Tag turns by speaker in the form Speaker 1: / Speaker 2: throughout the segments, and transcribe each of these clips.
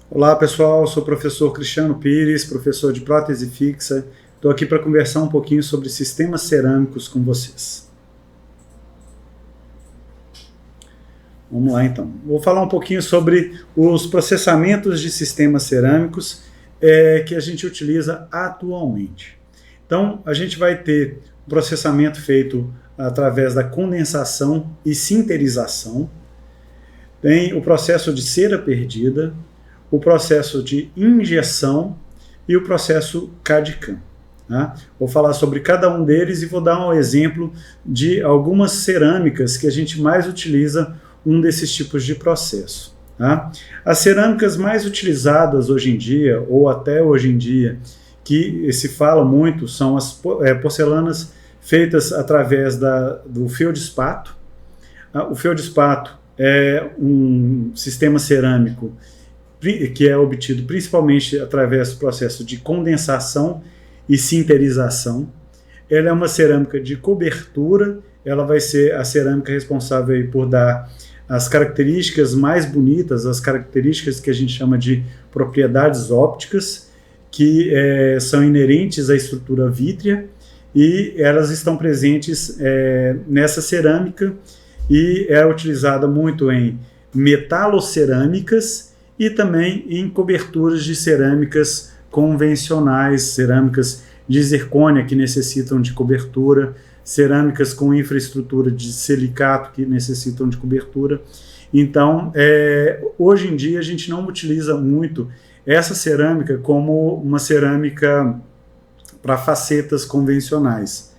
Speaker 1: Olá pessoal, sou o professor Cristiano Pires, professor de prótese fixa. Estou aqui para conversar um pouquinho sobre sistemas cerâmicos com vocês. Vamos lá então. Vou falar um pouquinho sobre os processamentos de sistemas cerâmicos que a gente utiliza atualmente. Então, a gente vai ter um processamento feito através da condensação e sinterização. Tem o processo de cera perdida, o processo de injeção e o processo CAD/CAM. Tá? Vou falar sobre cada um deles e vou dar um exemplo de algumas cerâmicas que a gente mais utiliza um desses tipos de processo. Tá? As cerâmicas mais utilizadas hoje em dia, ou até hoje em dia, que se fala muito, são as porcelanas feitas através do feldspato. O feldspato é um sistema cerâmico que é obtido principalmente através do processo de condensação e sinterização. Ela é uma cerâmica de cobertura, ela vai ser a cerâmica responsável por dar as características mais bonitas, as características que a gente chama de propriedades ópticas, que são inerentes à estrutura vítrea, e elas estão presentes nessa cerâmica, e é utilizada muito em metalocerâmicas e também em coberturas de cerâmicas convencionais, cerâmicas de zircônia que necessitam de cobertura, cerâmicas com infraestrutura de silicato que necessitam de cobertura. Então, hoje em dia a gente não utiliza muito essa cerâmica como uma cerâmica para facetas convencionais,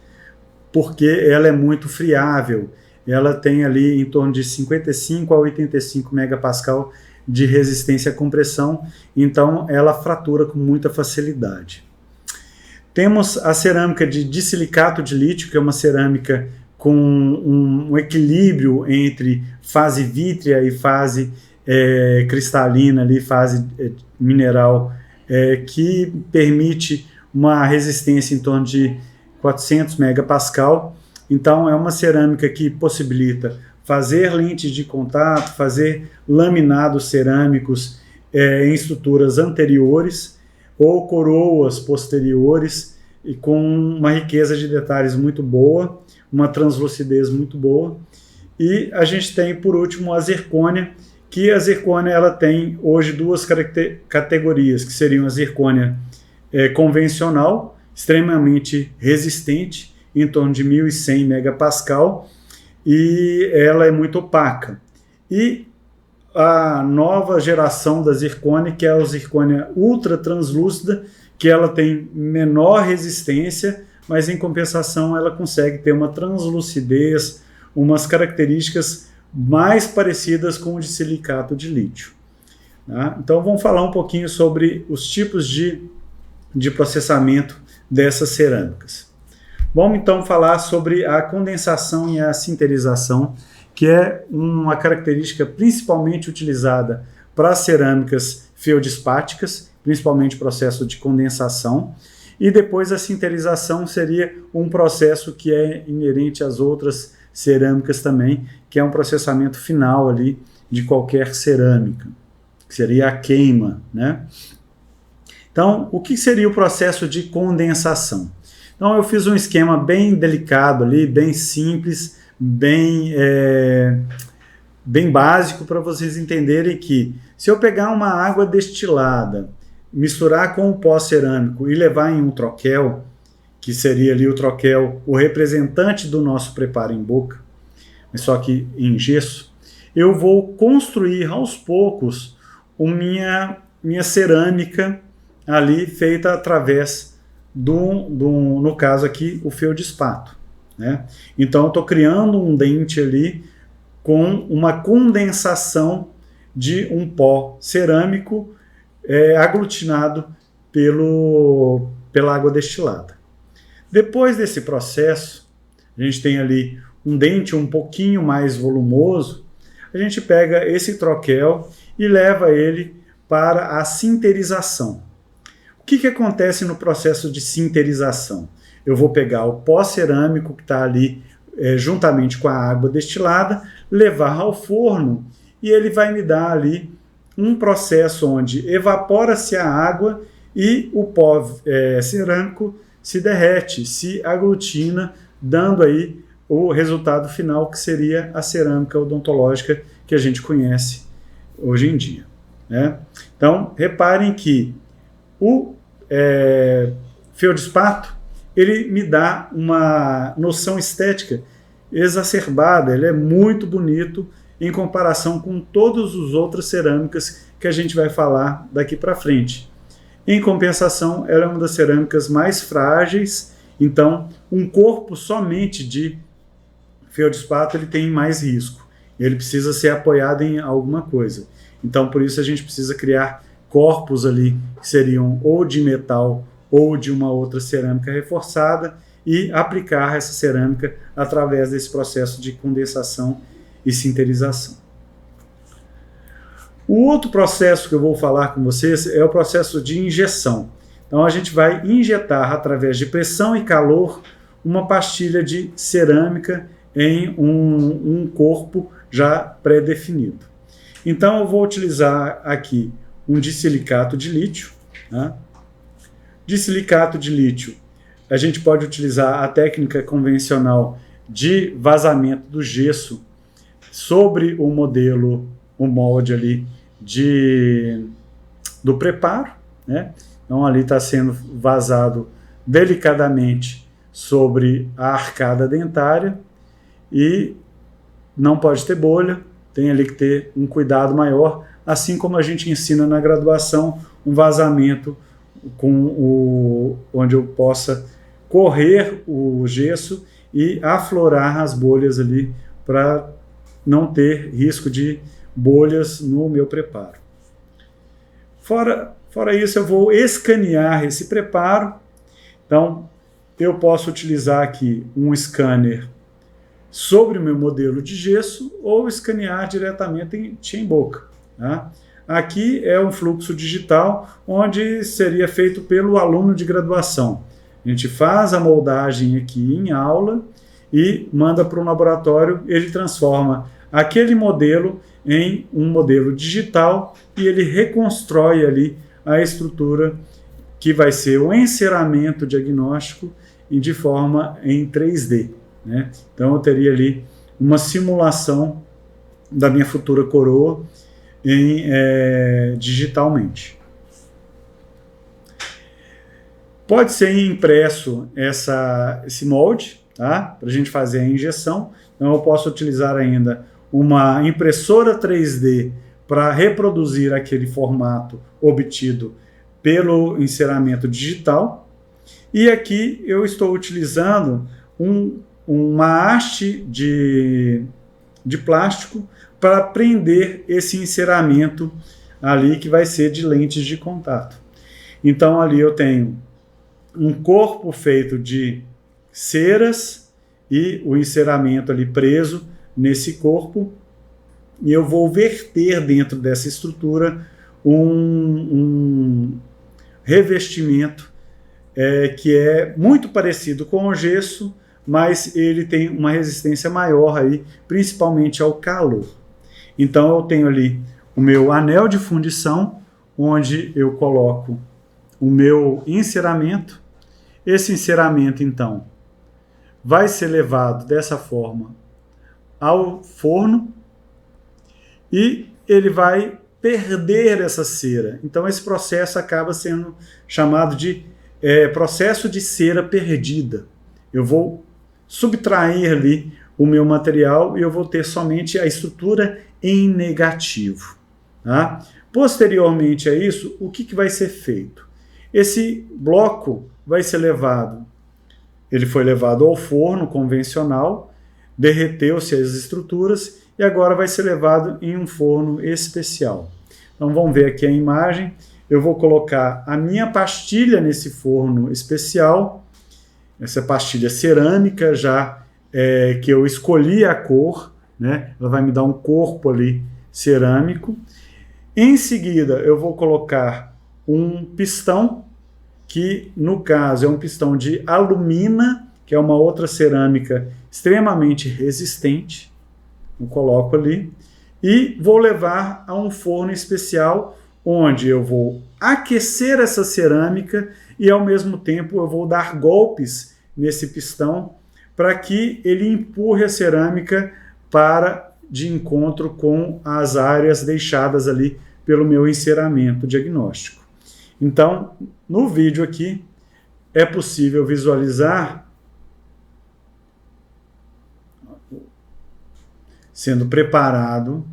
Speaker 1: porque ela é muito friável, ela tem ali em torno de 55 a 85 megapascal de resistência à compressão, então ela fratura com muita facilidade. Temos a cerâmica de dissilicato de lítio, que é uma cerâmica com um equilíbrio entre fase vítrea e fase cristalina, ali, fase mineral, que permite uma resistência em torno de 400 megapascal. Então é uma cerâmica que possibilita fazer lentes de contato, fazer laminados cerâmicos em estruturas anteriores ou coroas posteriores, e com uma riqueza de detalhes muito boa, uma translucidez muito boa. E a gente tem, por último, a zircônia, que a zircônia ela tem hoje duas categorias, que seriam a zircônia convencional, extremamente resistente, em torno de 1100 megapascal, e ela é muito opaca. E a nova geração da zircônia, que é a zircônia ultra translúcida, que ela tem menor resistência, mas em compensação ela consegue ter uma translucidez, umas características mais parecidas com o de silicato de lítio. Tá? Então vamos falar um pouquinho sobre os tipos de processamento dessas cerâmicas. Vamos então falar sobre a condensação e a sinterização, que é uma característica principalmente utilizada para cerâmicas feldspáticas, principalmente processo de condensação, e depois a sinterização seria um processo que é inerente às outras cerâmicas também, que é um processamento final ali de qualquer cerâmica, que seria a queima, né? Então, o que seria o processo de condensação? Então eu fiz um esquema bem delicado ali, bem simples, bem básico, para vocês entenderem que se eu pegar uma água destilada, misturar com o pó cerâmico e levar em um troquel, que seria ali o troquel, o representante do nosso preparo em boca, mas só que em gesso, eu vou construir aos poucos minha cerâmica ali feita através no caso aqui, o feldspato, né? Então eu estou criando um dente ali com uma condensação de um pó cerâmico aglutinado pela água destilada. Depois desse processo, a gente tem ali um dente um pouquinho mais volumoso, a gente pega esse troquel e leva ele para a sinterização. O que acontece no processo de sinterização? Eu vou pegar o pó cerâmico que está ali juntamente com a água destilada, levar ao forno e ele vai me dar ali um processo onde evapora-se a água e o pó cerâmico se derrete, se aglutina, dando aí o resultado final, que seria a cerâmica odontológica que a gente conhece hoje em dia, né? Então, reparem que o feldspato, ele me dá uma noção estética exacerbada, ele é muito bonito em comparação com todas as outras cerâmicas que a gente vai falar daqui para frente. Em compensação, ela é uma das cerâmicas mais frágeis, então um corpo somente de feldspato ele tem mais risco, ele precisa ser apoiado em alguma coisa. Então por isso a gente precisa criar corpos ali que seriam ou de metal ou de uma outra cerâmica reforçada e aplicar essa cerâmica através desse processo de condensação e sinterização. O outro processo que eu vou falar com vocês é o processo de injeção. Então a gente vai injetar através de pressão e calor uma pastilha de cerâmica em um corpo já pré-definido. Então eu vou utilizar aqui um disilicato de lítio, né? Disilicato de lítio, a gente pode utilizar a técnica convencional de vazamento do gesso sobre o modelo, o molde ali do preparo, né? Então ali está sendo vazado delicadamente sobre a arcada dentária e não pode ter bolha, tem ali que ter um cuidado maior, assim como a gente ensina na graduação um vazamento onde eu possa correr o gesso e aflorar as bolhas ali para não ter risco de bolhas no meu preparo. Fora isso, eu vou escanear esse preparo. Então, eu posso utilizar aqui um scanner sobre o meu modelo de gesso ou escanear diretamente em boca, tá? Aqui é um fluxo digital onde seria feito pelo aluno de graduação. A gente faz a moldagem aqui em aula e manda para o laboratório, ele transforma aquele modelo em um modelo digital e ele reconstrói ali a estrutura que vai ser o enceramento diagnóstico de forma em 3D, né? Então eu teria ali uma simulação da minha futura coroa digitalmente. Pode ser impresso esse molde, tá? Para a gente fazer a injeção. Então eu posso utilizar ainda uma impressora 3D para reproduzir aquele formato obtido pelo enceramento digital. E aqui eu estou utilizando uma haste de plástico para prender esse enceramento ali, que vai ser de lentes de contato. Então ali eu tenho um corpo feito de ceras e o enceramento ali preso nesse corpo, e eu vou verter dentro dessa estrutura um revestimento que é muito parecido com o gesso, mas ele tem uma resistência maior aí, principalmente ao calor. Então eu tenho ali o meu anel de fundição, onde eu coloco o meu enceramento. Esse enceramento, então, vai ser levado dessa forma ao forno e ele vai perder essa cera. Então esse processo acaba sendo chamado de processo de cera perdida. Eu vou subtrair ali o meu material e eu vou ter somente a estrutura em negativo, tá? Posteriormente a isso, o que vai ser feito? Esse bloco vai ser levado, ele foi levado ao forno convencional, derreteu-se as estruturas e agora vai ser levado em um forno especial. Então vamos ver aqui a imagem. Eu vou colocar a minha pastilha nesse forno especial, essa pastilha cerâmica já que eu escolhi a cor, né? Ela vai me dar um corpo ali cerâmico. Em seguida eu vou colocar um pistão, que no caso é um pistão de alumina, que é uma outra cerâmica extremamente resistente. Eu coloco ali. e vou levar a um forno especial, onde eu vou aquecer essa cerâmica e, ao mesmo tempo, eu vou dar golpes nesse pistão para que ele empurre a cerâmica para de encontro com as áreas deixadas ali pelo meu enceramento diagnóstico. Então, no vídeo aqui, é possível visualizar sendo preparado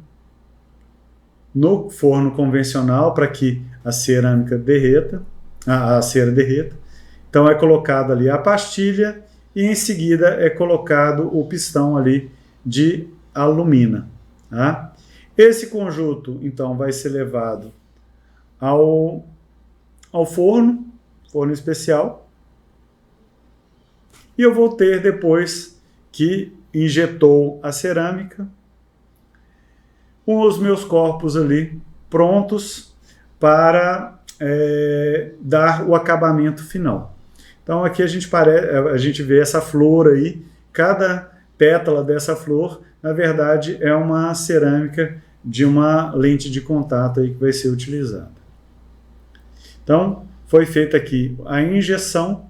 Speaker 1: no forno convencional para que a cerâmica derreta, a cera derreta. Então é colocado ali a pastilha e em seguida é colocado o pistão ali de alumina. Tá? Esse conjunto então vai ser levado ao forno especial, e eu vou ter, depois que injetou a cerâmica, com os meus corpos ali prontos para dar o acabamento final. Então aqui a gente vê essa flor aí, cada pétala dessa flor, na verdade, é uma cerâmica de uma lente de contato aí que vai ser utilizada. Então, foi feita aqui a injeção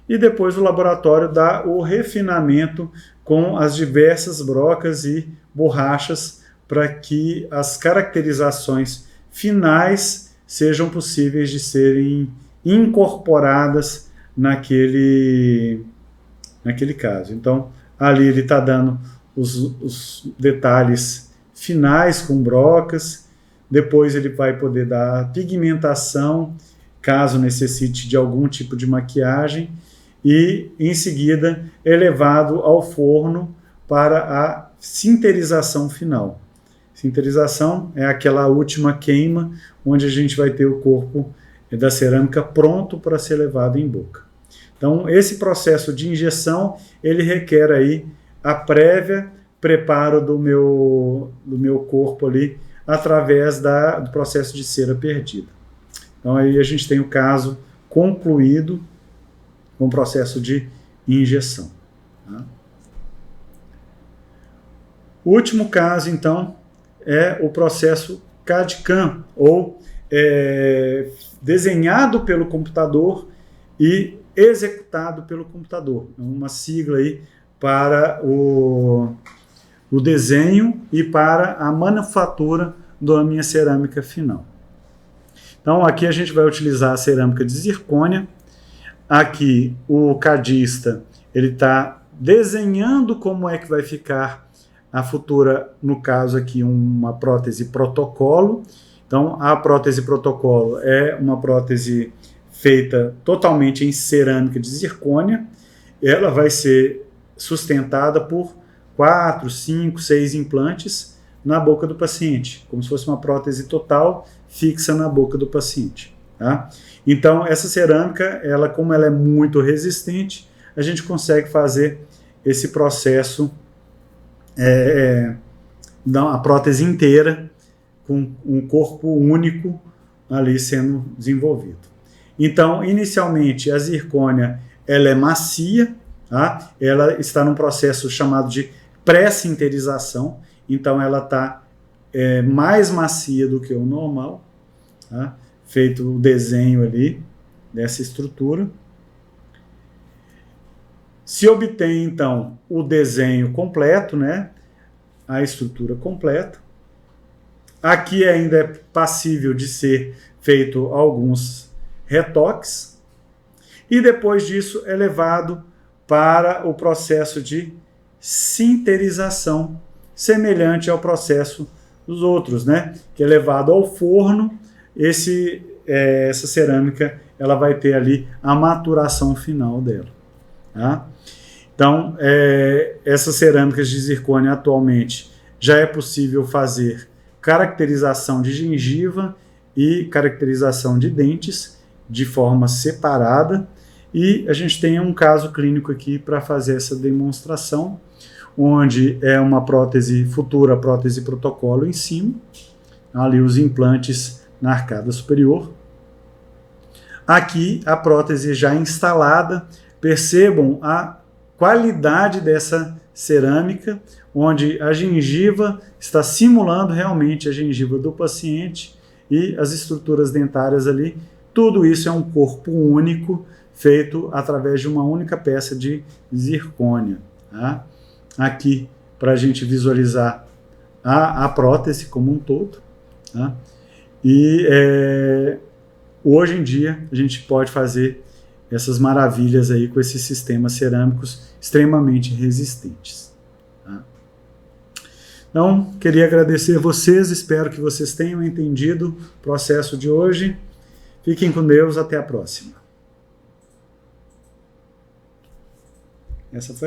Speaker 1: e depois o laboratório dá o refinamento com as diversas brocas e borrachas para que as caracterizações finais sejam possíveis de serem incorporadas naquele caso. Então, ali ele está dando os detalhes finais com brocas, depois ele vai poder dar pigmentação, caso necessite de algum tipo de maquiagem, e em seguida é levado ao forno para a sinterização final. Sinterização é aquela última queima, onde a gente vai ter o corpo da cerâmica pronto para ser levado em boca. Então, esse processo de injeção, ele requer aí a prévia preparo do meu corpo ali, através do processo de cera perdida. Então, aí a gente tem o caso concluído com o processo de injeção. Tá? O último caso, então, é o processo CAD/CAM, ou desenhado pelo computador e executado pelo computador. É uma sigla aí para o desenho e para a manufatura da minha cerâmica final. Então aqui a gente vai utilizar a cerâmica de zircônia. Aqui o cadista ele está desenhando como é que vai ficar a futura, no caso aqui, uma prótese protocolo. Então a prótese protocolo é uma prótese feita totalmente em cerâmica de zircônia. Ela vai ser sustentada por 4, 5, 6 implantes na boca do paciente, como se fosse uma prótese total fixa na boca do paciente. Tá? Então, essa cerâmica, como ela é muito resistente, a gente consegue fazer esse processo, a prótese inteira, com um corpo único ali sendo desenvolvido. Então, inicialmente, a zircônia ela é macia, tá? Ela está num processo chamado de pré-sinterização, então ela está mais macia do que o normal, tá? Feito o desenho ali dessa estrutura. Se obtém, então, o desenho completo, né? A estrutura completa. Aqui ainda é passível de ser feito alguns retoques, e depois disso é levado para o processo de sinterização, semelhante ao processo dos outros, né? Que é levado ao forno. Essa cerâmica ela vai ter ali a maturação final dela. Tá? Então, essas cerâmicas de zircônia atualmente já é possível fazer caracterização de gengiva e caracterização de dentes de forma separada, e a gente tem um caso clínico aqui para fazer essa demonstração, onde é uma futura prótese protocolo em cima, ali os implantes na arcada superior. Aqui a prótese já instalada, percebam a qualidade dessa cerâmica, onde a gengiva está simulando realmente a gengiva do paciente e as estruturas dentárias ali. Tudo isso é um corpo único, feito através de uma única peça de zircônia. Tá? Aqui, para a gente visualizar a prótese como um todo. Tá? E hoje em dia a gente pode fazer essas maravilhas aí com esses sistemas cerâmicos extremamente resistentes. Tá? Então, queria agradecer a vocês, espero que vocês tenham entendido o processo de hoje. Fiquem com Deus, até a próxima. Essa foi